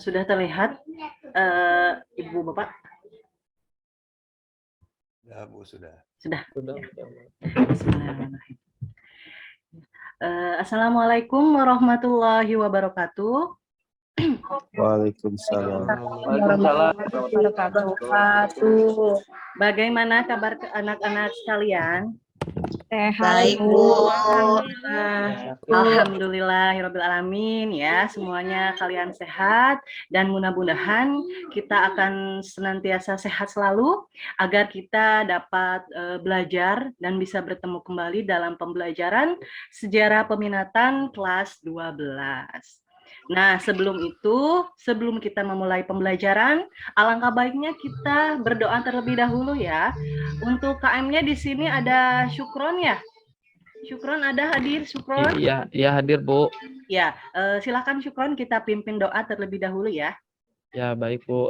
Sudah terlihat, Ibu Bapak? Ya, Bu, sudah. Sudah. Bismillahirrahmanirrahim. Assalamualaikum warahmatullahi wabarakatuh. Waalaikumsalam. Warahmatullahi wabarakatuh. Bagaimana kabar anak-anak sekalian? Baik, Bu. Alhamdulillahirobbilalamin ya, semuanya kalian sehat dan mudah-mudahan kita akan senantiasa sehat selalu agar kita dapat belajar dan bisa bertemu kembali dalam pembelajaran sejarah peminatan kelas 12. Nah, sebelum kita memulai pembelajaran, alangkah baiknya kita berdoa terlebih dahulu ya. Untuk KM-nya di sini ada Syukron ya. Syukron ada hadir, Syukron? Iya, hadir, Bu. Ya, silakan Syukron, kita pimpin doa terlebih dahulu ya. Ya, baik, Bu.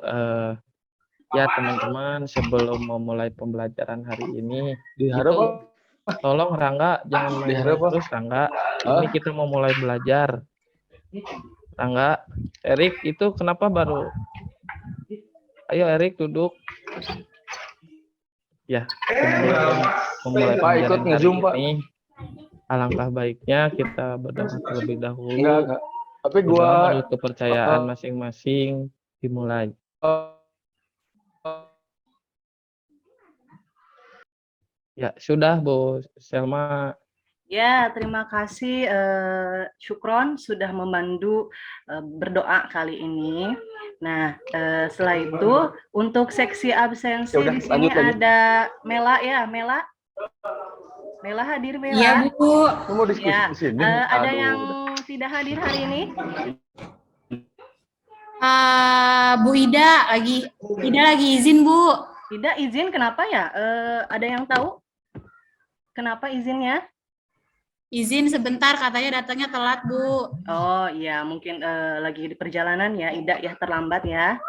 Ya, teman-teman, sebelum memulai pembelajaran hari ini, tolong Rangga jangan main terus, Rangga. Ini kita mau mulai belajar. Rangga, Erik itu kenapa baru? Ayo Erik duduk. Ya, memulai pelajaran hari ini. Alangkah baiknya kita berdoa terlebih dahulu. Enggak. Tapi gua menurut kepercayaan masing-masing dimulai. Ya, sudah Bu Selma. Ya, terima kasih Syukron sudah memandu berdoa kali ini. Nah, setelah itu untuk seksi absensi di sini ada Mela ya, Mela. Mela hadir, Mela. Iya, Bu. mau diskusi Ya, di sini. ada yang tidak hadir hari ini? Bu Ida lagi izin, Bu. Tidak izin, kenapa ya? Ada yang tahu? Kenapa izinnya? Izin sebentar, katanya datangnya telat, Bu. Oh iya, mungkin lagi di perjalanan ya, Ida ya, terlambat ya.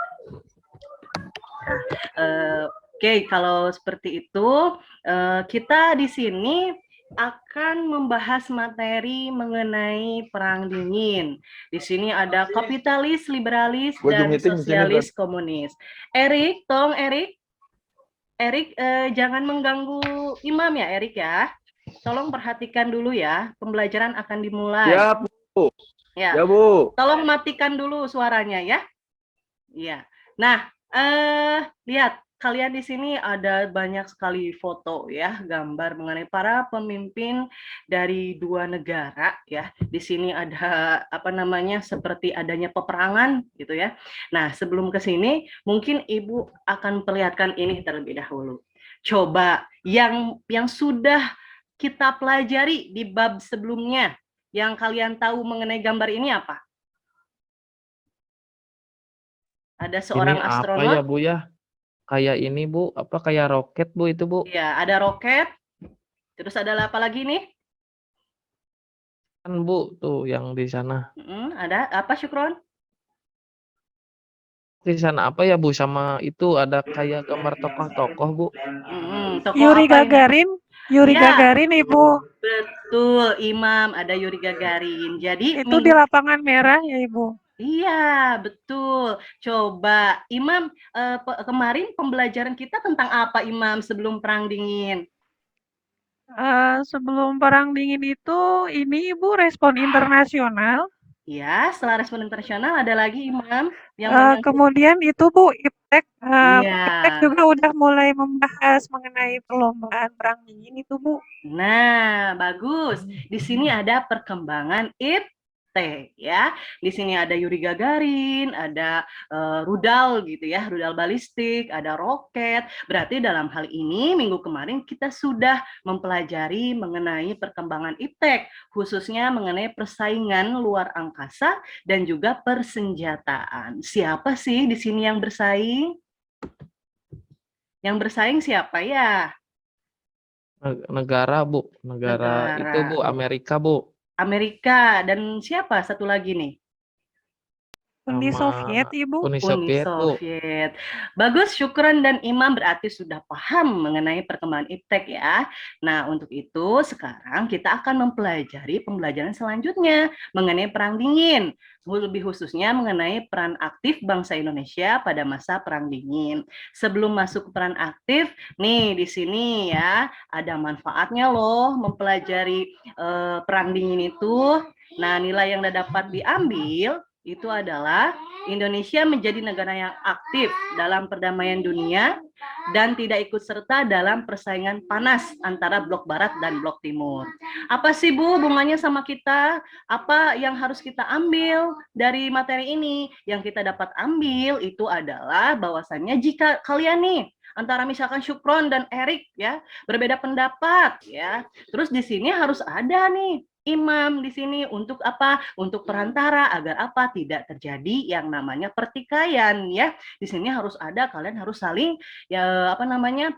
Oke, kalau seperti itu, kita di sini akan membahas materi mengenai Perang Dingin. Di sini ada kapitalis, liberalis, dan sosialis komunis. Erik, Erik, jangan mengganggu Imam ya, Erik ya. Tolong perhatikan dulu ya, pembelajaran akan dimulai. Ya, Bu. Ya, Bu. Tolong matikan dulu suaranya ya. Iya. Nah, lihat, kalian di sini ada banyak sekali foto ya, gambar mengenai para pemimpin dari dua negara ya. Di sini ada seperti adanya peperangan gitu ya. Nah, sebelum ke sini mungkin Ibu akan perlihatkan ini terlebih dahulu. Coba yang sudah kita pelajari di bab sebelumnya, yang kalian tahu mengenai gambar ini apa? Ada seorang ini astronot. Apa ya, Bu ya? Kayak ini, Bu. Apa kayak roket, Bu, itu, Bu? Iya, ada roket. Terus ada apa lagi nih? Kan, Bu, tuh yang di sana. Ada apa, Syukron? Di sana apa ya, Bu? Sama itu ada kayak gambar tokoh-tokoh, Bu. Yuri Gagarin. Yuri Gagarin, Ibu. Betul, Imam, ada Yuri Gagarin. Jadi itu di lapangan merah ya, Ibu. Iya, betul. Coba, Imam, kemarin pembelajaran kita tentang apa, Imam, sebelum Perang Dingin? Sebelum Perang Dingin itu, ini Ibu respon internasional. Ya, setelah respon internasional ada lagi, Imam. Kemudian itu Bu, iptek kita Iya. juga udah mulai membahas mengenai perlombaan perang dingin itu, Bu. Nah, bagus. Di sini ada perkembangan ITEK ya. Di sini ada Yuri Gagarin, ada rudal gitu ya, rudal balistik, ada roket. Berarti dalam hal ini minggu kemarin kita sudah mempelajari mengenai perkembangan ITEK, khususnya mengenai persaingan luar angkasa dan juga persenjataan. Siapa sih di sini yang bersaing? Yang bersaing siapa ya? Negara, Bu. Negara itu, Negara. Bu, Amerika, Bu. Amerika dan siapa satu lagi nih? Uni Sama Soviet, Ibu. Uni Uni Soviet, Bu. Soviet. Bagus, Syukron dan Imam berarti sudah paham mengenai perkembangan IPTEK ya. Nah, untuk itu sekarang kita akan mempelajari pembelajaran selanjutnya mengenai Perang Dingin. Lebih khususnya mengenai peran aktif bangsa Indonesia pada masa Perang Dingin. Sebelum masuk ke peran aktif, nih di sini ya ada manfaatnya loh mempelajari Perang Dingin itu. Nah, nilai yang dapat diambil itu adalah Indonesia menjadi negara yang aktif dalam perdamaian dunia dan tidak ikut serta dalam persaingan panas antara blok barat dan blok timur. Apa sih Bu hubungannya sama kita? Apa yang harus kita ambil dari materi ini? Yang kita dapat ambil itu adalah bahwasannya jika kalian nih antara misalkan Syukron dan Erik ya berbeda pendapat ya, terus di sini harus ada nih imam di sini untuk apa? Untuk perantara agar apa? Tidak terjadi yang namanya pertikaian ya. Di sini harus ada, kalian harus saling ya apa namanya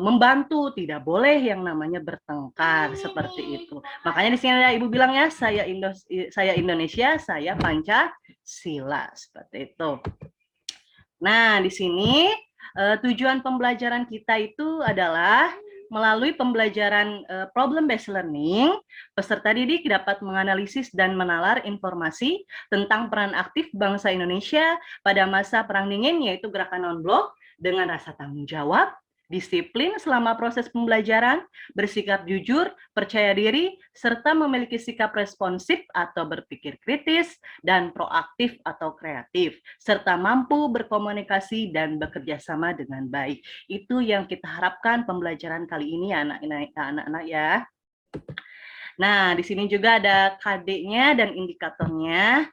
membantu, tidak boleh yang namanya bertengkar seperti itu. Makanya di sini ada Ibu bilang ya, saya Indonesia, saya Pancasila seperti itu. Nah, di sini tujuan pembelajaran kita itu adalah melalui pembelajaran problem based learning, peserta didik dapat menganalisis dan menalar informasi tentang peran aktif bangsa Indonesia pada masa Perang Dingin, yaitu gerakan non-blok, dengan rasa tanggung jawab, disiplin selama proses pembelajaran, bersikap jujur, percaya diri, serta memiliki sikap responsif atau berpikir kritis, dan proaktif atau kreatif, serta mampu berkomunikasi dan bekerja sama dengan baik. Itu yang kita harapkan pembelajaran kali ini anak-anak ya. Nah, di sini juga ada KD-nya dan indikatornya.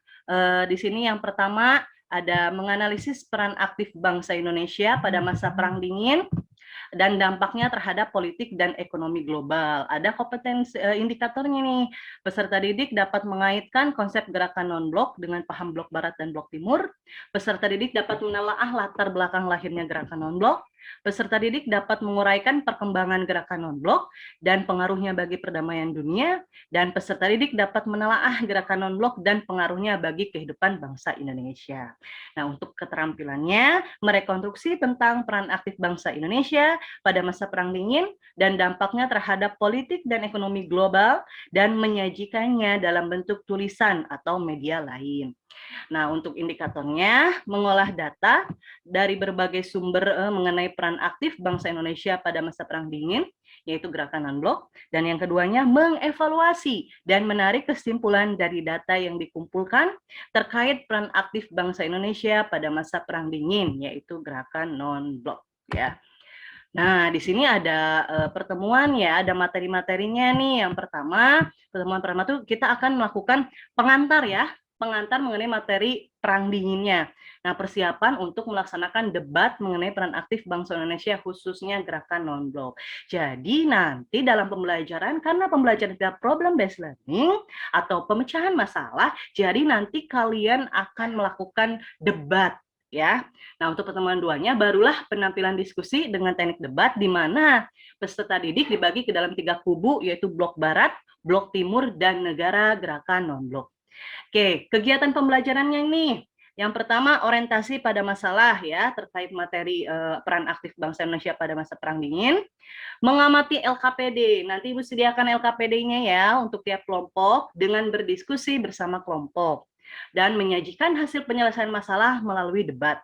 Di sini yang pertama ada menganalisis peran aktif bangsa Indonesia pada masa Perang Dingin dan dampaknya terhadap politik dan ekonomi global. Ada kompetensi indikatornya nih. Peserta didik dapat mengaitkan konsep gerakan non-blok dengan paham blok barat dan blok timur. Peserta didik dapat menelaah latar belakang lahirnya gerakan non-blok. Peserta didik dapat menguraikan perkembangan gerakan non-blok dan pengaruhnya bagi perdamaian dunia, dan peserta didik dapat menelaah gerakan non-blok dan pengaruhnya bagi kehidupan bangsa Indonesia. Nah, untuk keterampilannya, merekonstruksi tentang peran aktif bangsa Indonesia pada masa Perang Dingin dan dampaknya terhadap politik dan ekonomi global, dan menyajikannya dalam bentuk tulisan atau media lain. Nah, untuk indikatornya, mengolah data dari berbagai sumber mengenai peran aktif bangsa Indonesia pada masa Perang Dingin, yaitu gerakan non-blok, dan yang keduanya mengevaluasi dan menarik kesimpulan dari data yang dikumpulkan terkait peran aktif bangsa Indonesia pada masa Perang Dingin, yaitu gerakan non-blok ya. Nah, di sini ada pertemuan ya, ada materi-materinya nih. Yang pertama, pertemuan pertama itu kita akan melakukan pengantar ya, pengantar mengenai materi Perang Dinginnya. Nah, persiapan untuk melaksanakan debat mengenai peran aktif bangsa Indonesia, khususnya gerakan non-blok. Jadi nanti dalam pembelajaran, karena pembelajaran kita problem based learning atau pemecahan masalah, jadi nanti kalian akan melakukan debat ya. Nah, untuk pertemuan duanya barulah penampilan diskusi dengan teknik debat, di mana peserta didik dibagi ke dalam 3 kubu, yaitu blok barat, blok timur, dan negara gerakan non-blok. Oke, kegiatan pembelajarannya nih. Yang pertama, orientasi pada masalah ya, terkait materi peran aktif bangsa Indonesia pada masa Perang Dingin. Mengamati LKPD, nanti Ibu sediakan LKPD-nya ya untuk tiap kelompok dengan berdiskusi bersama kelompok. Dan menyajikan hasil penyelesaian masalah melalui debat.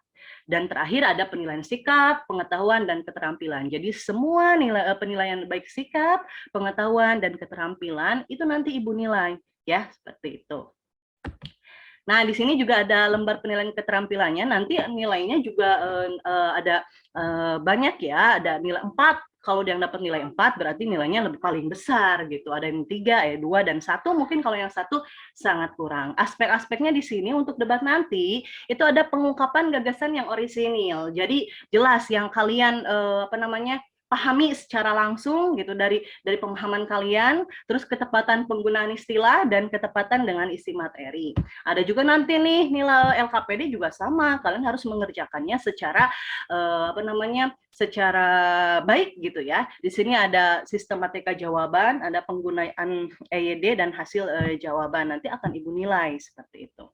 Dan terakhir ada penilaian sikap, pengetahuan, dan keterampilan. Jadi semua penilaian baik sikap, pengetahuan, dan keterampilan itu nanti Ibu nilai ya, seperti itu. Nah, di sini juga ada lembar penilaian keterampilannya. Nanti nilainya juga ada banyak ya, ada nilai 4. Kalau yang dapat nilai 4 berarti nilainya lebih paling besar gitu. Ada yang 3, 2 dan 1, mungkin kalau yang 1 sangat kurang. Aspek-aspeknya di sini untuk debat nanti itu ada pengungkapan gagasan yang orisinil. Jadi jelas yang kalian pahami secara langsung gitu dari pemahaman kalian, terus ketepatan penggunaan istilah dan ketepatan dengan isi materi. Ada juga nanti nih nilai LKPD juga sama, kalian harus mengerjakannya secara secara baik gitu ya. Di sini ada sistematika jawaban, ada penggunaan EYD dan hasil jawaban. Nanti akan Ibu nilai seperti itu.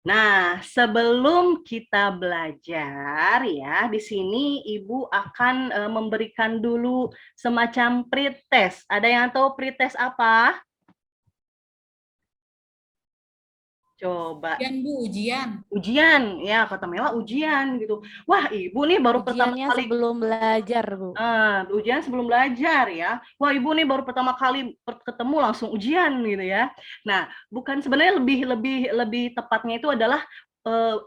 Nah, sebelum kita belajar ya, di sini Ibu akan memberikan dulu semacam pretest. Ada yang tahu pretest apa? Coba. Ujian, Bu, ujian. Ujian, ya kata Mela ujian gitu. Wah, Ibu nih baru pertama Ujiannya kali sebelum belajar, Bu. ujian sebelum belajar ya. Wah, Ibu nih baru pertama kali ketemu langsung ujian gitu ya. Nah, bukan sebenarnya lebih tepatnya itu adalah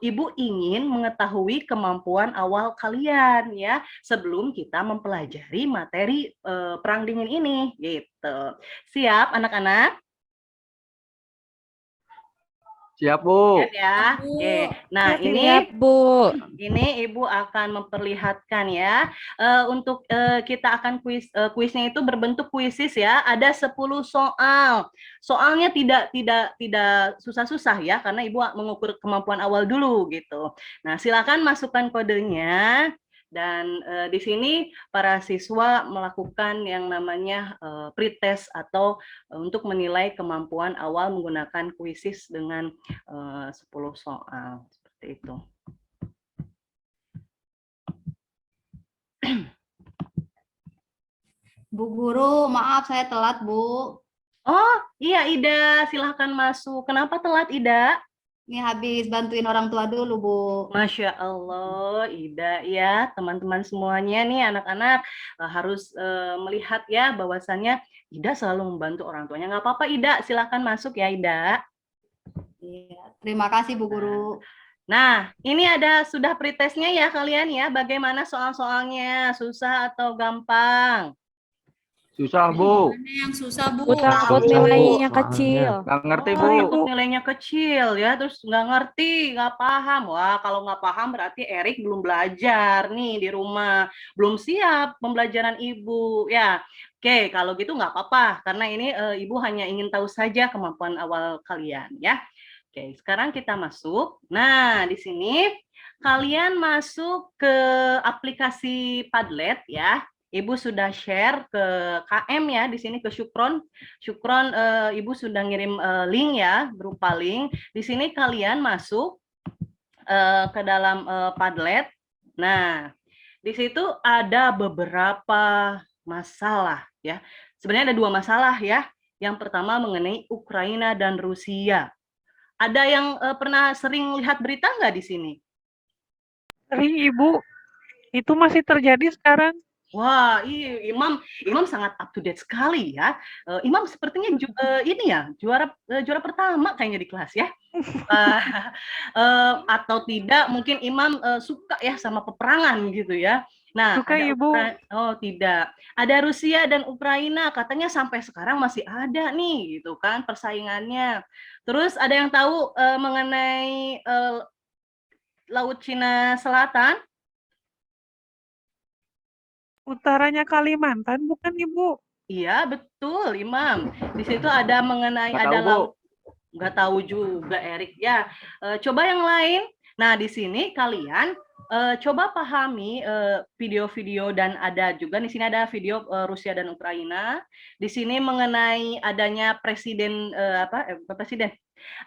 Ibu ingin mengetahui kemampuan awal kalian ya sebelum kita mempelajari materi perang dingin ini gitu. Siap anak-anak? Siap, Bu. Siap ya. Oke. Nah, Siap, Bu. ini Ibu akan memperlihatkan ya. Untuk kita akan kuisnya itu berbentuk kuisis ya. Ada 10 soal. Soalnya tidak susah-susah ya karena Ibu mengukur kemampuan awal dulu gitu. Nah, silakan masukkan kodenya. Dan di sini para siswa melakukan yang namanya pretest atau untuk menilai kemampuan awal menggunakan kuisis dengan 10 soal seperti itu. Bu Guru, maaf saya telat, Bu. Oh, iya Ida, silahkan masuk. Kenapa telat Ida? Ini habis bantuin orang tua dulu, Bu. Masya Allah, Ida ya, teman-teman semuanya nih anak-anak harus melihat ya bahwasannya Ida selalu membantu orang tuanya. Nggak apa-apa Ida, silahkan masuk ya Ida. Iya, terima kasih Bu Guru. Nah, ini sudah pretestnya ya kalian ya. Bagaimana soal-soalnya? Susah atau gampang? Susah, Bu. Mana yang susah, Bu? Takut Susah, Bu. nilainya kecil. Nggak ngerti, Bu. Takut nilainya kecil ya, terus nggak ngerti, nggak paham. Wah, kalau nggak paham berarti Erik belum belajar nih di rumah. Belum siap pembelajaran Ibu. Ya, oke, kalau gitu nggak apa-apa. Karena ini Ibu hanya ingin tahu saja kemampuan awal kalian ya. Oke, sekarang kita masuk. Nah, di sini kalian masuk ke aplikasi Padlet ya. Ibu sudah share ke KM ya, di sini ke Syukron. Syukron, Ibu sudah ngirim link ya, berupa link. Di sini kalian masuk ke dalam Padlet. Nah, di situ ada beberapa masalah ya. Sebenarnya ada 2 masalah ya. Yang pertama mengenai Ukraina dan Rusia. Ada yang pernah sering lihat berita nggak di sini? Sering, Ibu. Itu masih terjadi sekarang. Wah, Imam sangat up to date sekali ya. Imam sepertinya ini ya juara pertama kayaknya di kelas ya. Atau tidak mungkin Imam suka ya sama peperangan gitu ya. Nah, Suka, Ibu. Oh tidak, ada Rusia dan Ukraina katanya sampai sekarang masih ada nih gitu kan persaingannya. Terus ada yang tahu mengenai Laut Cina Selatan? Utaranya Kalimantan, bukan, Ibu? Iya, betul, Imam. Di situ ada mengenai Nggak ada tahu, Bu. laut. Nggak tahu juga, Erik. Ya, coba yang lain. Nah, di sini kalian coba pahami video-video dan ada juga di sini ada video Rusia dan Ukraina. Di sini mengenai adanya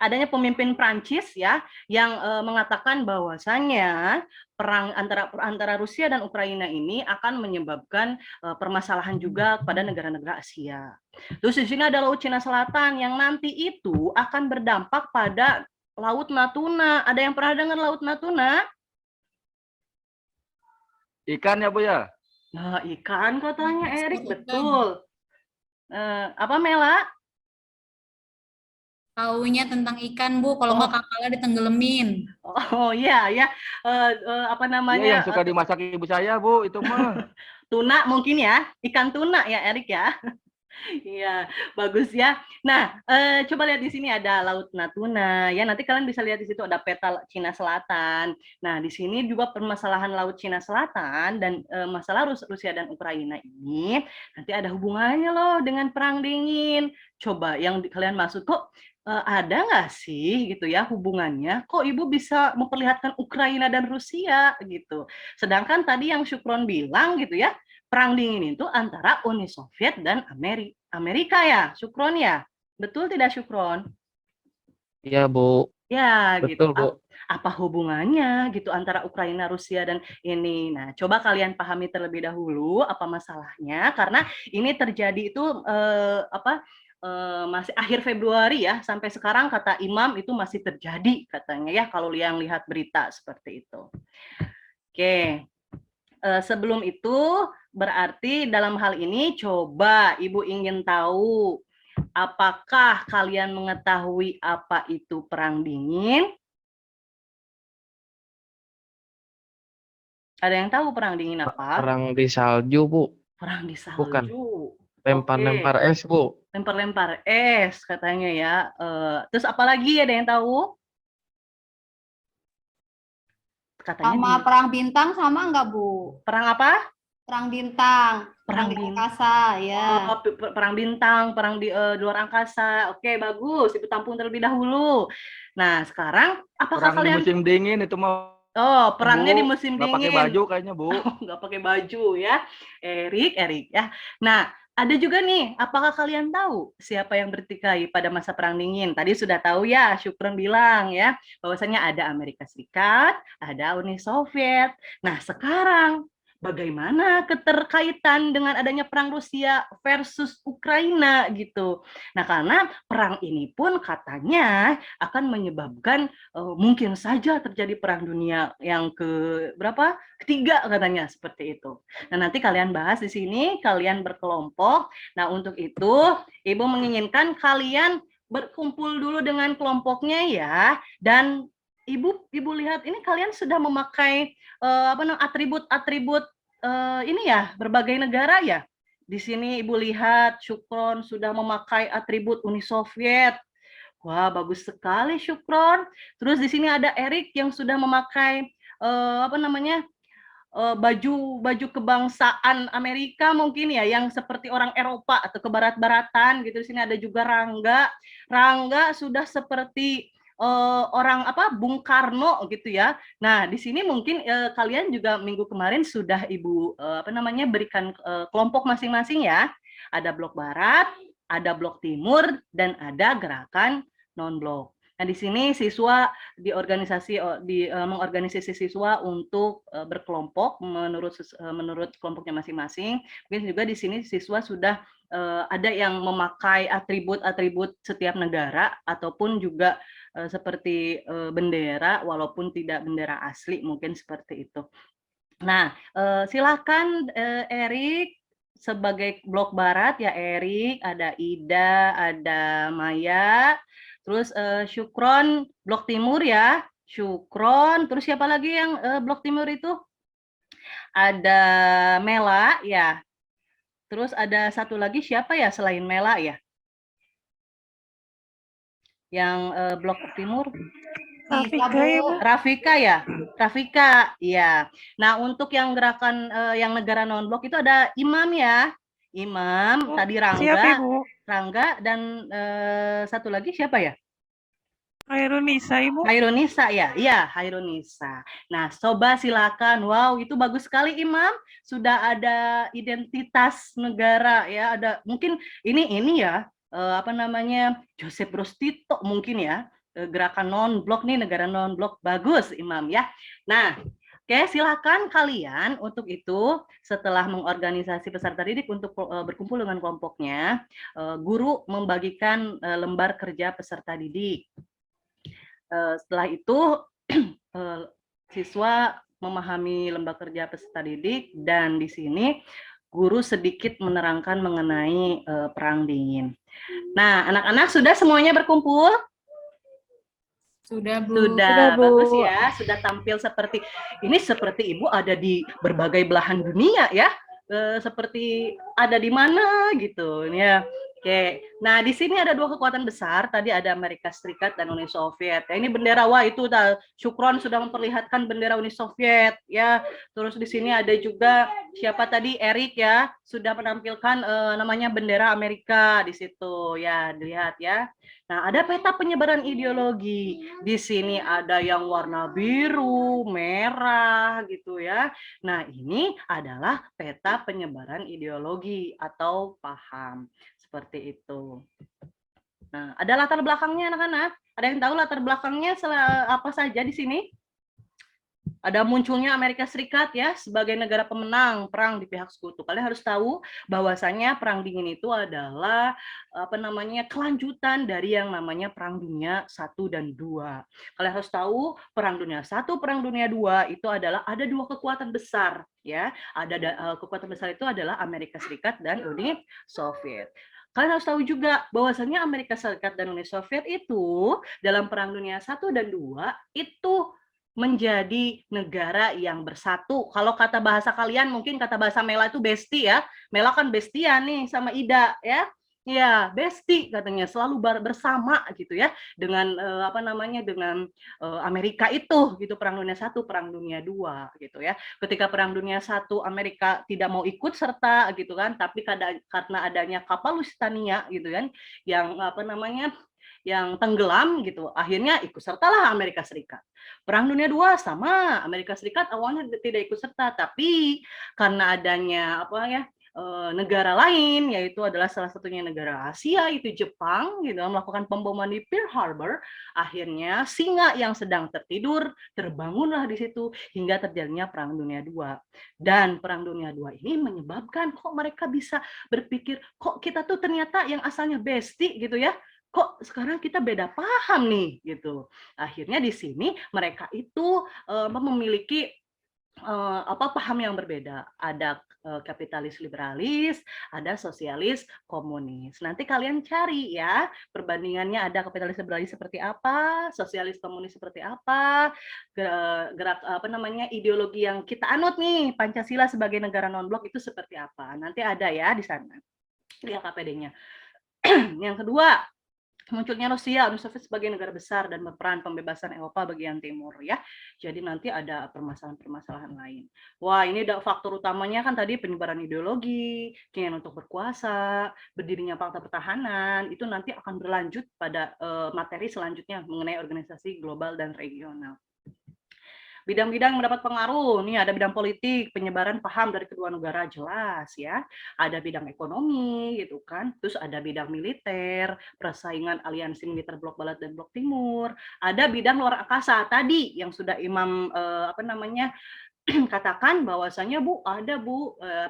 adanya pemimpin Prancis ya yang mengatakan bahwasannya perang antara Rusia dan Ukraina ini akan menyebabkan permasalahan juga pada negara-negara Asia. Terus di sini ada Laut Cina Selatan yang nanti itu akan berdampak pada Laut Natuna. Ada yang pernah dengar Laut Natuna? Ikan ya, Bu ya? Nah, ikan katanya Erik, Ikan. betul. Apa Mela? Taunya tentang ikan, Bu. Kalau nggak kapalnya ditenggelamin. Oh iya ya, apa Iya namanya, yang suka dimasak ibu saya, Bu, itu mah. tuna mungkin ya, ikan tuna ya Erik ya. Iya, bagus ya. Nah, coba lihat di sini ada Laut Natuna ya. Nanti kalian bisa lihat di situ ada peta Cina Selatan. Nah, di sini juga permasalahan Laut Cina Selatan dan masalah Rusia dan Ukraina ini nanti ada hubungannya loh dengan perang dingin. Coba yang kalian maksud kok ada nggak sih gitu ya hubungannya? Kok Ibu bisa memperlihatkan Ukraina dan Rusia gitu? Sedangkan tadi yang Syukron bilang gitu ya, perang dingin itu antara Uni Soviet dan Amerika ya, Syukron ya? Betul tidak Syukron? Iya, Bu. Ya, gitu. Betul, Bu. Apa hubungannya gitu antara Ukraina, Rusia dan ini? Nah, coba kalian pahami terlebih dahulu apa masalahnya karena ini terjadi itu masih akhir Februari ya, sampai sekarang kata Imam itu masih terjadi katanya ya kalau yang lihat berita seperti itu. Oke. Sebelum itu berarti dalam hal ini coba Ibu ingin tahu apakah kalian mengetahui apa itu perang dingin? Ada yang tahu perang dingin apa? Perang di salju, Bu. Perang di salju. Bukan. Lempar-lempar es, Bu. Lempar-lempar es katanya ya. Terus apa lagi ada yang tahu? Katanya Sama perang bintang sama nggak, Bu? perang apa? Perang bintang, perang di angkasa, ya. Oh, perang bintang, perang di luar angkasa. Oke, bagus. Ibu tampung terlebih dahulu. Nah, sekarang apakah Perang di kalian musim dingin itu mah, Oh, perangnya di Bu, musim nggak pakai dingin. baju kayaknya, Bu. Nggak pakai baju ya, Erik ya. Nah, ada juga nih, apakah kalian tahu siapa yang bertikai pada masa perang dingin? Tadi sudah tahu ya, Syukron bilang ya, bahwasanya ada Amerika Serikat, ada Uni Soviet. Nah, sekarang bagaimana keterkaitan dengan adanya perang Rusia versus Ukraina gitu. Nah, karena perang ini pun katanya akan menyebabkan mungkin saja terjadi perang dunia yang ketiga katanya seperti itu. Nah, nanti kalian bahas di sini, kalian berkelompok. Nah, untuk itu Ibu menginginkan kalian berkumpul dulu dengan kelompoknya ya, dan Ibu lihat ini kalian sudah memakai atribut-atribut ini ya, berbagai negara ya. Di sini Ibu lihat Syukron sudah memakai atribut Uni Soviet. Wah, bagus sekali Syukron. Terus di sini ada Erik yang sudah memakai baju kebangsaan Amerika mungkin ya, yang seperti orang Eropa atau kebarat-baratan gitu. Di sini ada juga Rangga. Rangga sudah seperti orang Bung Karno gitu ya. Nah, di sini mungkin kalian juga minggu kemarin sudah Ibu berikan kelompok masing-masing ya. Ada blok barat, ada blok timur, dan ada gerakan non-blok. Nah, di sini siswa mengorganisasi siswa untuk berkelompok menurut kelompoknya masing-masing. Mungkin juga di sini siswa sudah ada yang memakai atribut-atribut setiap negara ataupun juga seperti bendera walaupun tidak bendera asli, mungkin seperti itu. Nah, silakan Erik sebagai blok barat ya Erik, ada Ida, ada Maya, terus Syukron blok timur ya, Syukron, terus siapa lagi yang blok timur itu? Ada Mela ya. Terus ada satu lagi siapa ya selain Mela ya? Yang blok timur? Rafika ya, Bu. Rafika ya, Rafika, ya. Nah, untuk yang gerakan yang negara non-blok itu ada Imam ya, Imam, tadi Siap, Rangga, Ibu. Rangga dan satu lagi siapa ya? Hairunisa, Ibu. Hairunisa ya, iya Hairunisa. Nah, coba silakan. Wow, itu bagus sekali Imam. Sudah ada identitas negara ya. Ada mungkin ini ya Joseph Broz Tito mungkin ya. Gerakan non-blok nih, negara non-blok. Bagus Imam ya. Nah, oke, silakan kalian untuk itu setelah mengorganisasi peserta didik untuk berkumpul dengan kelompoknya, guru membagikan lembar kerja peserta didik. Setelah itu siswa memahami lembar kerja peserta didik dan di sini guru sedikit menerangkan mengenai Perang Dingin. Nah, anak-anak sudah semuanya berkumpul? Sudah, Bu. Sudah, Sudah, Bu. bagus ya. Sudah tampil seperti Ibu ada di berbagai belahan dunia ya. Seperti ada di mana gitu ya. Oke. Nah, di sini ada dua kekuatan besar. Tadi ada Amerika Serikat dan Uni Soviet. Ya, ini bendera, wah itu Syukron sudah memperlihatkan bendera Uni Soviet ya. Terus di sini ada juga siapa tadi, Erik ya, sudah menampilkan namanya bendera Amerika di situ ya, dilihat ya. Nah, ada peta penyebaran ideologi. Di sini ada yang warna biru, merah gitu ya. Nah, ini adalah peta penyebaran ideologi atau paham. Seperti itu. Nah, ada latar belakangnya anak-anak? Ada yang tahu latar belakangnya apa saja di sini? Ada munculnya Amerika Serikat ya sebagai negara pemenang perang di pihak sekutu. Kalian harus tahu bahwasanya Perang Dingin itu adalah kelanjutan dari yang namanya Perang Dunia 1 dan 2. Kalian harus tahu Perang Dunia 1, Perang Dunia 2 itu adalah ada dua kekuatan besar ya. Kekuatan besar itu adalah Amerika Serikat dan Uni Soviet. Kalian harus tahu juga bahwasannya Amerika Serikat dan Uni Soviet itu dalam Perang Dunia 1 dan 2 itu menjadi negara yang bersatu. Kalau kata bahasa kalian, mungkin kata bahasa Mela itu besti ya. Mela kan bestian nih sama Ida ya. Ya, besti katanya selalu bersama gitu ya dengan dengan Amerika itu gitu, Perang Dunia 1, Perang Dunia 2 gitu ya. Ketika Perang Dunia 1 Amerika tidak mau ikut serta gitu kan, tapi karena adanya kapal Lusitania gitu kan yang yang tenggelam gitu, akhirnya ikut sertalah Amerika Serikat. Perang Dunia 2 sama, Amerika Serikat awalnya tidak ikut serta, tapi karena adanya negara lain, yaitu adalah salah satunya negara Asia, itu Jepang, gitu, melakukan pemboman di Pearl Harbor, akhirnya singa yang sedang tertidur terbangunlah di situ hingga terjadinya Perang Dunia 2. Dan Perang Dunia 2 ini menyebabkan kok mereka bisa berpikir, kok kita tuh ternyata yang asalnya besti gitu ya, kok sekarang kita beda paham nih gitu. Akhirnya di sini mereka itu memiliki paham yang berbeda. Ada kapitalis liberalis, ada sosialis komunis. Nanti kalian cari ya perbandingannya, ada kapitalis liberalis seperti apa, sosialis komunis seperti apa, gerak ideologi yang kita anut nih, Pancasila sebagai negara non blok itu seperti apa. Nanti ada ya di sana. Lihat KPD-nya. Yang kedua, munculnya Rusia, Uni Soviet sebagai negara besar dan berperan pembebasan Eropa bagian timur ya. Jadi nanti ada permasalahan-permasalahan lain. Wah, ini faktor utamanya kan tadi penyebaran ideologi, keinginan untuk berkuasa, berdirinya fakta pertahanan, itu nanti akan berlanjut pada materi selanjutnya mengenai organisasi global dan regional. Bidang-bidang mendapat pengaruh, nih ada bidang politik, penyebaran paham dari kedua negara jelas ya. Ada bidang ekonomi gitu kan, terus ada bidang militer, persaingan aliansi militer blok barat dan blok timur. Ada bidang luar angkasa tadi yang sudah Imam katakan bahwasanya ada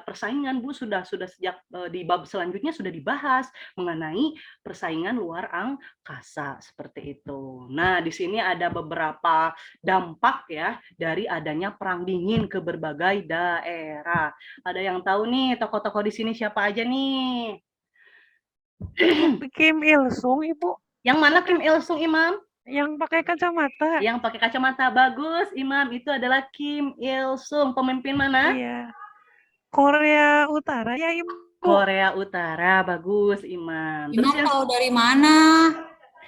persaingan sudah sejak di bab selanjutnya sudah dibahas mengenai persaingan luar angkasa seperti itu. Nah, di sini ada beberapa dampak ya dari adanya Perang Dingin ke berbagai daerah. Ada yang tahu nih tokoh-tokoh di sini siapa aja nih? Kim Il Sung, Ibu. Yang mana Kim Il Sung, Imam? Yang pakai kacamata. Yang pakai kacamata, bagus Imam, itu adalah Kim Il Sung. Pemimpin mana? Iya. Korea Utara ya, Ibu. Korea Utara, bagus Imam. Terus Imam tahu dari mana?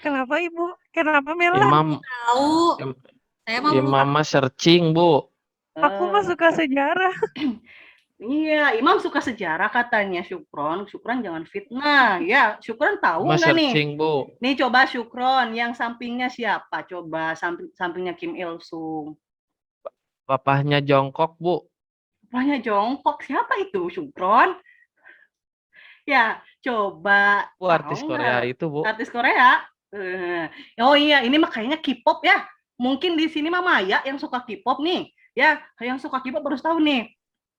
Kenapa, Ibu? Kenapa, Mela? Imam, Tahu. Saya mau Imam mah searching, Bu. Aku mah suka sejarah. Iya, Imam suka sejarah katanya Syukron. Syukron jangan fitnah. Ya, Syukron tahu Mah nggak nih? searching, Bu. Nih coba Syukron, yang sampingnya siapa? Coba sampingnya Kim Il Sung. Papahnya jongkok, Bu. Papahnya jongkok. Siapa itu Syukron? Ya, coba. Bu, artis Korea itu, Bu. Artis Korea? Oh iya, ini mah kayaknya K-pop ya. Mungkin di sini mah Maya yang suka K-pop nih. Ya, yang suka K-pop harus tahu nih.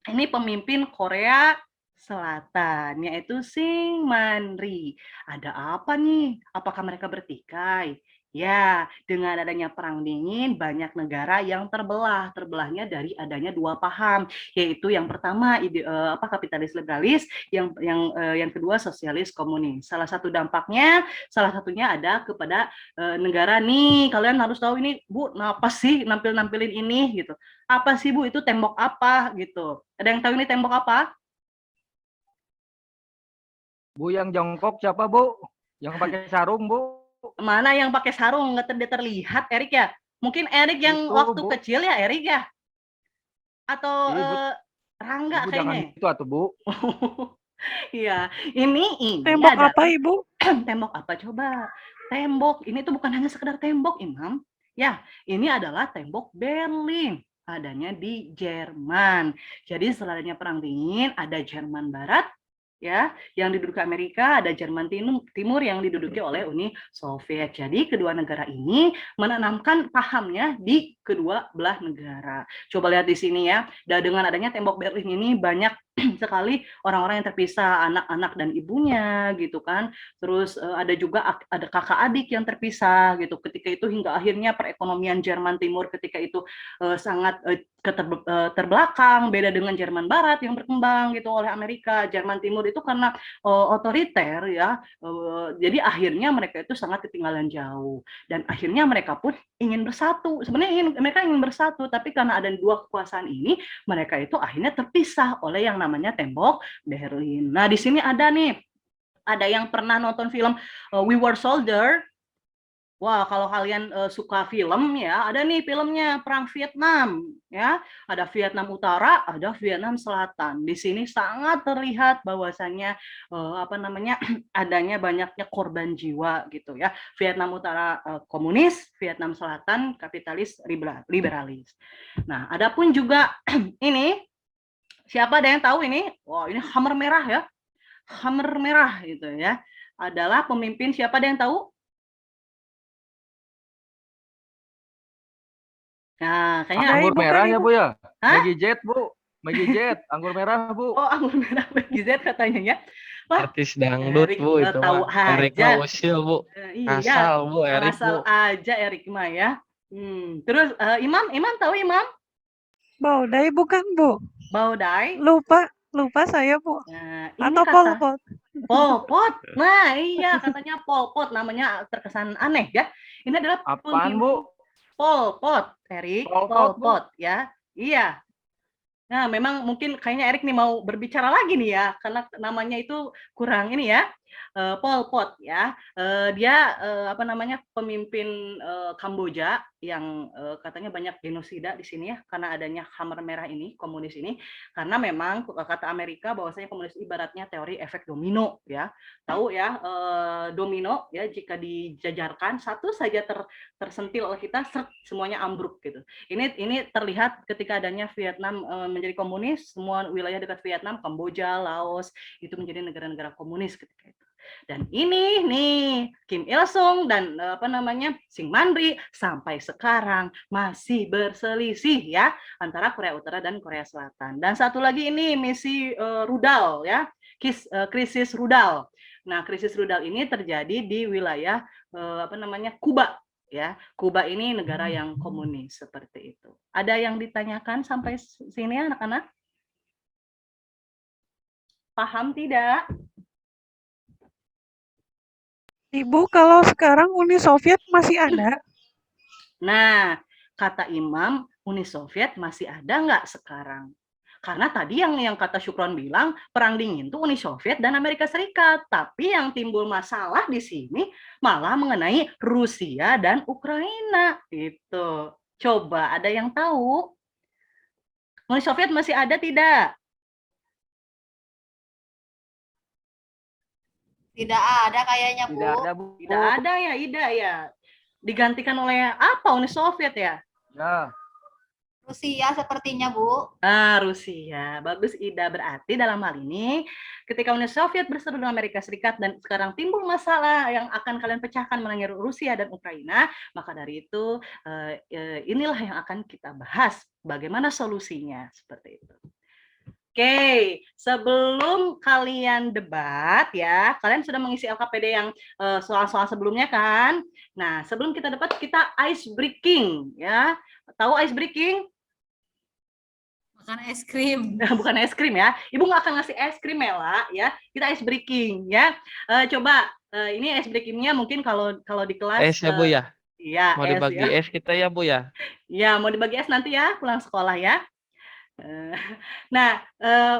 Ini pemimpin Korea Selatan, yaitu Syngman Rhee. Ada apa nih? Apakah mereka bertikai? Ya, dengan adanya perang dingin, banyak negara yang terbelah. Terbelahnya dari adanya dua paham, yaitu yang pertama kapitalis liberalis, yang kedua sosialis komunis. Salah satu dampaknya, salah satunya ada kepada negara nih. Kalian harus tahu ini, Bu, apa sih nampilin ini gitu? Apa sih, Bu, itu tembok apa gitu? Ada yang tahu ini tembok apa? Bu yang jongkok siapa, Bu? Yang pakai sarung, Bu? Mana yang pakai sarung nggak terlihat, Erik ya? Mungkin Erik yang Itu, waktu Bu. kecil ya, Erik ya? Atau Ibu, Rangga Ibu jangan kayaknya. itu atuh, Bu. Iya, ini Tembok ada apa, Ibu? tembok apa coba? Tembok ini tuh bukan hanya sekedar tembok, Imam. Ya, ini adalah tembok Berlin. Adanya di Jerman. Jadi setelah adanya perang dingin, ada Jerman Barat, ya, yang diduduki Amerika, ada Jerman Timur yang diduduki oleh Uni Soviet. Jadi kedua negara ini menanamkan pahamnya di kedua belah negara. Coba lihat di sini ya. Dan dengan adanya tembok Berlin ini banyak sekali orang-orang yang terpisah, anak-anak dan ibunya gitu kan. Terus ada juga ada kakak adik yang terpisah gitu. Ketika itu hingga akhirnya perekonomian Jerman Timur ketika itu sangat terbelakang, beda dengan Jerman Barat yang berkembang gitu oleh Amerika. Jerman Timur itu karena otoriter ya, jadi akhirnya mereka itu sangat ketinggalan jauh dan akhirnya mereka pun ingin bersatu. Sebenarnya mereka ingin bersatu, tapi karena ada dua kekuasaan ini, mereka itu akhirnya terpisah oleh yang namanya tembok Berlin. Nah di sini ada nih, ada yang pernah nonton film We Were Soldier. Wah, kalau kalian suka film ya, ada nih filmnya Perang Vietnam ya. Ada Vietnam Utara, ada Vietnam Selatan. Di sini sangat terlihat bahwasannya adanya banyaknya korban jiwa gitu ya. Vietnam Utara komunis, Vietnam Selatan kapitalis liberalis. Nah, adapun juga ini siapa ada yang tahu ini? Wah, ini Hammer Merah ya. Hammer Merah gitu ya. Adalah pemimpin siapa ada yang tahu? Nah, kayaknya Anggur Ibu kan, merah ya, Ibu. Bu ya? Hah? Maggie Jet, Bu. Maggie Jet, anggur merah, Bu. Oh, anggur merah Maggie Z katanya ya. Wah, Artis dangdut, Erik Bu, itu tahu mah. Erik aja. mah usil, Bu. Iya, Asal, Bu, Erik, asal Bu. aja Erik mah ya. Terus Imam tahu Imam? Baudai bukan, Bu? Baudai. Lupa saya, Bu. Nah, ini Atau kata Pol Pot. Pol Pot. Nah, iya katanya Pol Pot, namanya terkesan aneh ya. Ini adalah Apaan, Bu? Pol Pot, Erik. Pol Pol Pot, Bu. Pot ya. Iya. Nah, memang mungkin kayaknya Erik nih mau berbicara lagi nih ya, karena namanya itu kurang ini ya. Pol Pot ya. Dia pemimpin Kamboja yang katanya banyak genosida di sini ya, karena adanya Hammer Merah ini, komunis ini. Karena memang kata Amerika bahwasanya komunis ibaratnya teori efek domino ya. Tahu ya, domino ya, jika dijajarkan satu saja tersentil oleh kita, semuanya ambruk gitu. Ini terlihat ketika adanya Vietnam menjadi komunis, semua wilayah dekat Vietnam, Kamboja, Laos itu menjadi negara-negara komunis ketika itu. Dan ini nih Kim Il Sung dan Syngman Rhee sampai sekarang masih berselisih ya antara Korea Utara dan Korea Selatan. Dan satu lagi ini misi rudal ya, krisis rudal. Nah, krisis rudal ini terjadi di wilayah Kuba ya. Kuba ini negara yang komunis seperti itu. Ada yang ditanyakan sampai sini anak-anak? Paham tidak? Ibu, kalau sekarang Uni Soviet masih ada? Nah, kata Imam, Uni Soviet masih ada nggak sekarang? Karena tadi yang kata Syukron bilang, perang dingin itu Uni Soviet dan Amerika Serikat. Tapi yang timbul masalah di sini malah mengenai Rusia dan Ukraina. Itu. Coba ada yang tahu? Uni Soviet masih ada tidak? Tidak ada kayaknya, Bu. Tidak ada, Bu. Tidak ada ya, Ida ya. Digantikan oleh apa Uni Soviet ya? Ya. Rusia sepertinya, Bu. Ah, Rusia. Bagus, Ida. Berarti dalam hal ini, ketika Uni Soviet berseteru dengan Amerika Serikat dan sekarang timbul masalah yang akan kalian pecahkan mengenai Rusia dan Ukraina, maka dari itu inilah yang akan kita bahas. Bagaimana solusinya? Seperti itu. Oke, sebelum kalian debat ya, kalian sudah mengisi LKPD yang soal-soal sebelumnya kan? Nah, sebelum kita debat, kita ice breaking ya. Tahu ice breaking? Makan es krim. Bukan es krim ya. Ibu nggak akan ngasih es krim Mela ya. Kita ice breaking ya. Coba ini ice breakingnya mungkin kalau di kelas. Es ya Bu ya. Iya. Mau dibagi ya. es kita ya Bu ya. Ya, mau dibagi es nanti ya pulang sekolah ya. Nah,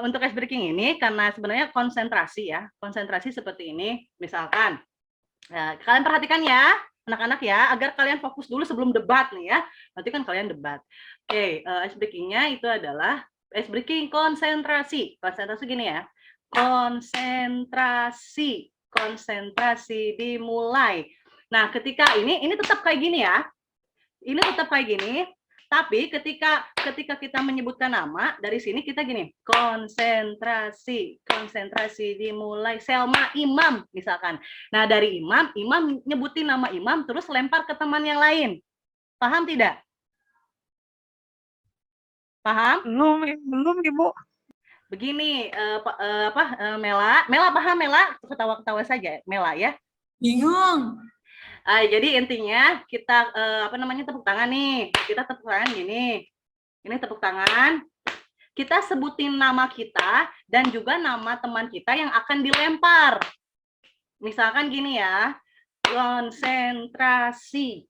untuk ice breaking ini karena sebenarnya konsentrasi ya, konsentrasi seperti ini, misalkan, kalian perhatikan ya, anak-anak ya, agar kalian fokus dulu sebelum debat nih ya, nanti kan kalian debat. Oke, ice breaking-nya itu adalah ice breaking konsentrasi, konsentrasi gini ya, konsentrasi dimulai. Nah, ketika ini tetap kayak gini ya, ini tetap kayak gini. Tapi ketika kita menyebutkan nama, dari sini kita gini, konsentrasi dimulai, Selma Imam misalkan. Nah, dari Imam nyebutin nama Imam, terus lempar ke teman yang lain. Paham tidak? Paham? Belum Ibu. Begini, Mela paham Mela? Ketawa-ketawa saja, Mela ya. Bingung. Jadi intinya kita tepuk tangan nih. Kita tepuk tangan gini. Ini tepuk tangan. Kita sebutin nama kita dan juga nama teman kita yang akan dilempar. Misalkan gini ya. Konsentrasi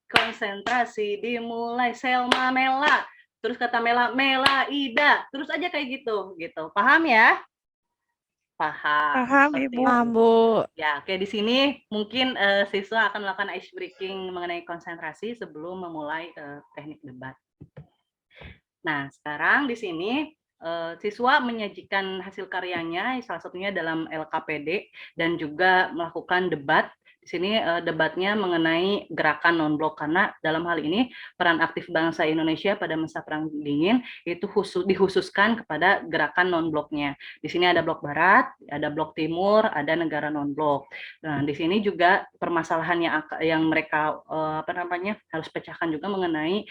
dimulai, Selma Mela. Terus kata Mela Ida. Terus aja kayak gitu. Paham ya? Paham Ibu. Paham, Bu. Ya, oke, di sini mungkin siswa akan melakukan ice breaking mengenai konsentrasi sebelum memulai teknik debat. Nah, sekarang di sini siswa menyajikan hasil karyanya, salah satunya dalam LKPD dan juga melakukan debat. Di sini debatnya mengenai gerakan non-blok karena dalam hal ini peran aktif bangsa Indonesia pada masa Perang Dingin itu dikhususkan kepada gerakan non-bloknya. Di sini ada blok Barat, ada blok Timur, ada negara non-blok. Nah, di sini juga permasalahan yang mereka harus pecahkan juga mengenai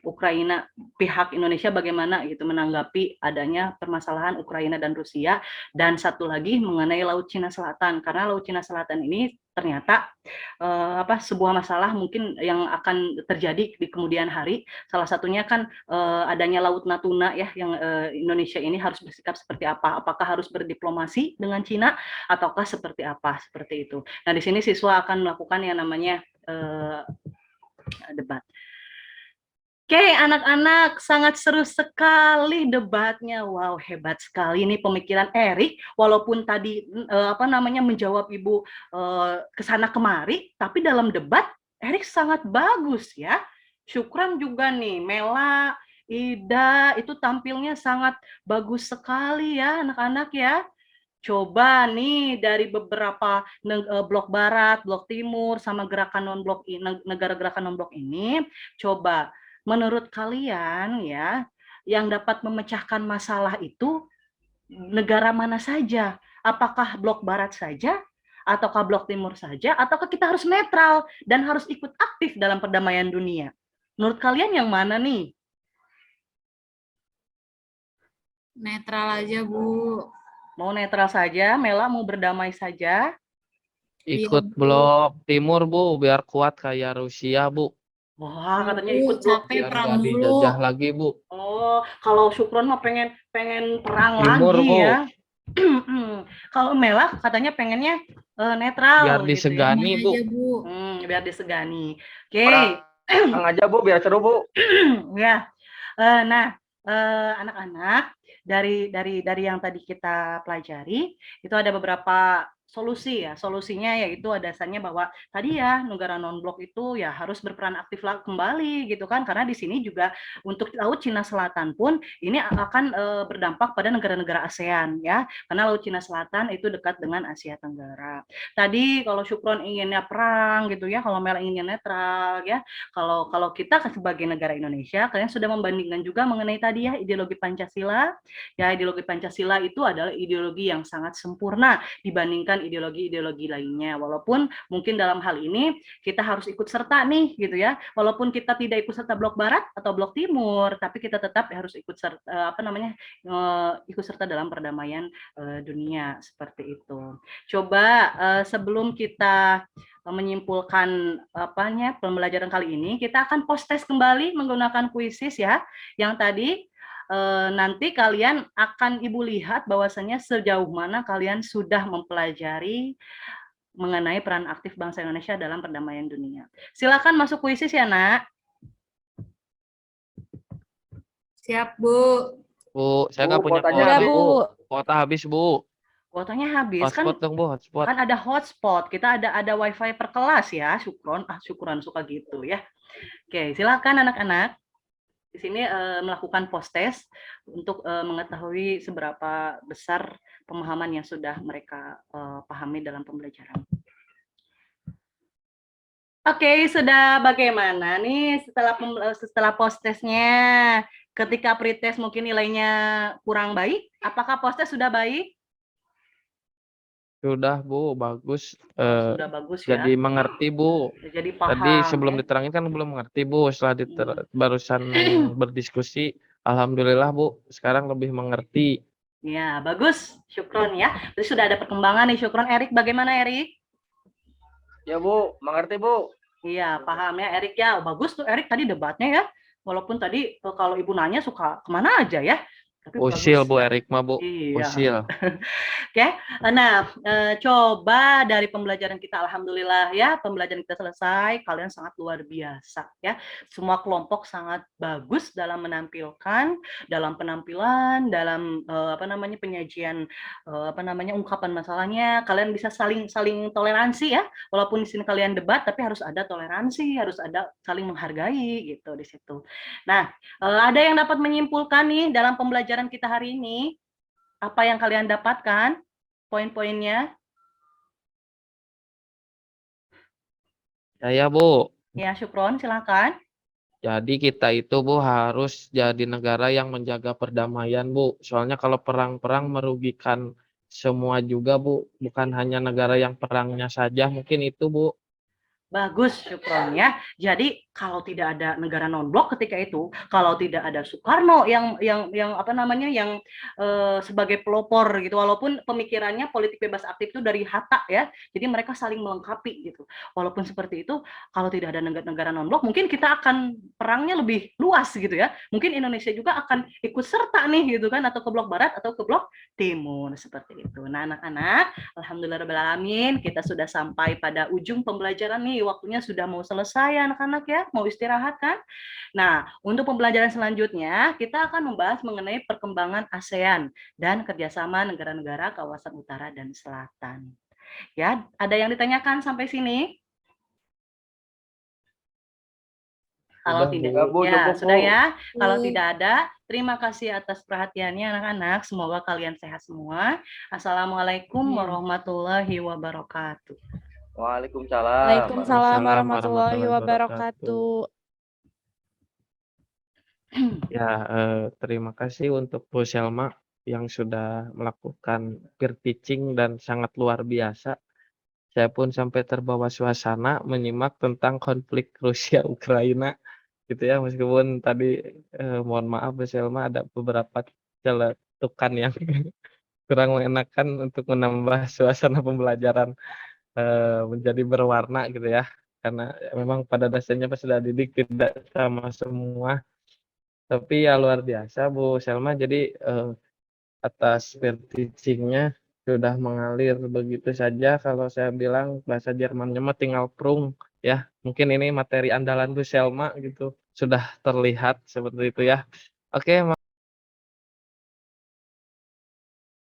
Ukraina, pihak Indonesia bagaimana gitu menanggapi adanya permasalahan Ukraina dan Rusia, dan satu lagi mengenai Laut Cina Selatan karena Laut Cina Selatan ini ternyata sebuah masalah mungkin yang akan terjadi di kemudian hari. Salah satunya kan adanya Laut Natuna ya, yang Indonesia ini harus bersikap seperti apa? Apakah harus berdiplomasi dengan Cina ataukah seperti apa? Seperti itu. Nah, di sini siswa akan melakukan yang namanya debat. Oke, anak-anak, sangat seru sekali debatnya. Wow, hebat sekali nih pemikiran Erik. Walaupun tadi menjawab Ibu kesana kemari, tapi dalam debat Erik sangat bagus ya. Syukran juga nih, Mela, Ida, itu tampilnya sangat bagus sekali ya anak-anak ya. Coba nih dari beberapa blok Barat, blok Timur, sama gerakan non-blok negara gerakan non-blok ini, coba. Menurut kalian ya, yang dapat memecahkan masalah itu negara mana saja? Apakah blok Barat saja? Ataukah blok Timur saja? Ataukah kita harus netral dan harus ikut aktif dalam perdamaian dunia? Menurut kalian yang mana nih? Netral aja, Bu. Mau netral saja? Mela mau berdamai saja? Ikut blok Timur Bu, biar kuat kayak Rusia Bu. Wah, katanya ikut blok capek Biar perang nggak dulu. dijajah lagi Bu. Oh, kalau Syukron mah pengen perang Timur, lagi Bu. ya. Kalau Mela katanya pengennya netral. Biar gitu ya. disegani Bu. Aja, Bu. Biar disegani. Oke. Perang aja Bu, biar seru Bu. Ya. Nah, anak-anak dari yang tadi kita pelajari itu ada beberapa solusi ya. Solusinya yaitu dasarnya bahwa tadi ya negara non-blok itu ya harus berperan aktif kembali gitu kan, karena di sini juga untuk Laut Cina Selatan pun ini akan berdampak pada negara-negara ASEAN ya, karena Laut Cina Selatan itu dekat dengan Asia Tenggara. Tadi kalau Syukron inginnya perang gitu ya, kalau Mela inginnya netral ya. Kalau kita sebagai negara Indonesia, kalian sudah membandingkan juga mengenai tadi ya ideologi Pancasila. Ya, ideologi Pancasila itu adalah ideologi yang sangat sempurna dibandingkan dan ideologi-ideologi lainnya. Walaupun mungkin dalam hal ini kita harus ikut serta nih gitu ya. Walaupun kita tidak ikut serta blok barat atau blok timur, tapi kita tetap harus ikut serta ikut serta dalam perdamaian dunia seperti itu. Coba sebelum kita menyimpulkan pembelajaran kali ini, kita akan post test kembali menggunakan kuisis ya. Yang tadi nanti kalian akan Ibu lihat bahwasanya sejauh mana kalian sudah mempelajari mengenai peran aktif bangsa Indonesia dalam perdamaian dunia. Silakan masuk kuisis ya, Nak. Siap, Bu. Bu, saya nggak Bu, punya kuotanya kuota, Udah, habis. Bu. Kuota habis, Bu. Kuotanya habis kan. Hotspot dong, Bu, hotspot. Kan ada hotspot, kita ada wifi per kelas ya, syukron suka gitu ya. Oke, silakan anak-anak di sini melakukan post test untuk mengetahui seberapa besar pemahaman yang sudah mereka pahami dalam pembelajaran. Oke, sudah bagaimana nih setelah post testnya? Ketika pretest mungkin nilainya kurang baik, apakah post test sudah baik? Sudah, Bu, bagus. Sudah bagus ya. Jadi mengerti, Bu. Jadi paham. Tadi sebelum ya. diterangin kan belum mengerti, Bu. Setelah barusan berdiskusi, alhamdulillah, Bu. Sekarang lebih mengerti. Ya, bagus. Syukron ya. Terus sudah ada perkembangan nih, syukron. Erik, bagaimana Erik? Ya Bu, mengerti Bu. Iya, paham ya Erik ya. Bagus tuh Erik tadi debatnya ya. Walaupun tadi kalau Ibu nanya suka kemana aja ya. Tapi Usil, bagus Bu, ya. Erik mah, Bu. Iya. Usil. Oke, nah coba dari pembelajaran kita, alhamdulillah ya, pembelajaran kita selesai, kalian sangat luar biasa ya. Semua kelompok sangat bagus dalam menampilkan, dalam penampilan, dalam penyajian ungkapan masalahnya. Kalian bisa saling toleransi ya. Walaupun di sini kalian debat, tapi harus ada toleransi, harus ada saling menghargai gitu di situ. Nah, ada yang dapat menyimpulkan nih dalam pembelajaran kita hari ini? Apa yang kalian dapatkan? Poin-poinnya? Ya, Bu. Ya, Syukron, silakan. Jadi kita itu, Bu, harus jadi negara yang menjaga perdamaian, Bu. Soalnya kalau perang-perang merugikan semua juga, Bu. Bukan hanya negara yang perangnya saja, mungkin itu, Bu. Bagus, Syukron ya. Jadi kalau tidak ada negara non-blok ketika itu, kalau tidak ada Soekarno yang sebagai pelopor gitu, walaupun pemikirannya politik bebas aktif itu dari Hatta ya, jadi mereka saling melengkapi gitu. Walaupun seperti itu, kalau tidak ada negara non-blok, mungkin kita akan perangnya lebih luas gitu ya. Mungkin Indonesia juga akan ikut serta nih gitu kan, atau ke blok barat atau ke blok timur seperti itu. Nah, anak-anak, alhamdulillahirabbil alamin, kita sudah sampai pada ujung pembelajaran nih. Waktunya sudah mau selesai anak-anak ya, mau istirahat kan? Nah, untuk pembelajaran selanjutnya kita akan membahas mengenai perkembangan ASEAN dan kerjasama negara-negara kawasan utara dan selatan. Ya, ada yang ditanyakan sampai sini? Kalau tidak, Bu, ya cukup, sudah Bu. ya. Kalau tidak ada, terima kasih atas perhatiannya anak-anak. Semoga kalian sehat semua. Assalamualaikum warahmatullahi wabarakatuh. Waalaikumsalam. Waalaikumsalam warahmatullahi wabarakatuh. Ya, terima kasih untuk Bu Selma yang sudah melakukan peer teaching dan sangat luar biasa. Saya pun sampai terbawa suasana menyimak tentang konflik Rusia-Ukraina gitu ya, meskipun tadi mohon maaf Bu Selma ada beberapa celetukan yang kurang mengenakan untuk menambah suasana pembelajaran menjadi berwarna gitu ya, karena memang pada dasarnya peserta didik tidak sama semua, tapi ya luar biasa Bu Selma. Jadi atas peer teaching-nya sudah mengalir begitu saja. Kalau saya bilang bahasa Jermannya mah tinggal prung ya, mungkin ini materi andalan Bu Selma gitu, sudah terlihat seperti itu ya. Oke.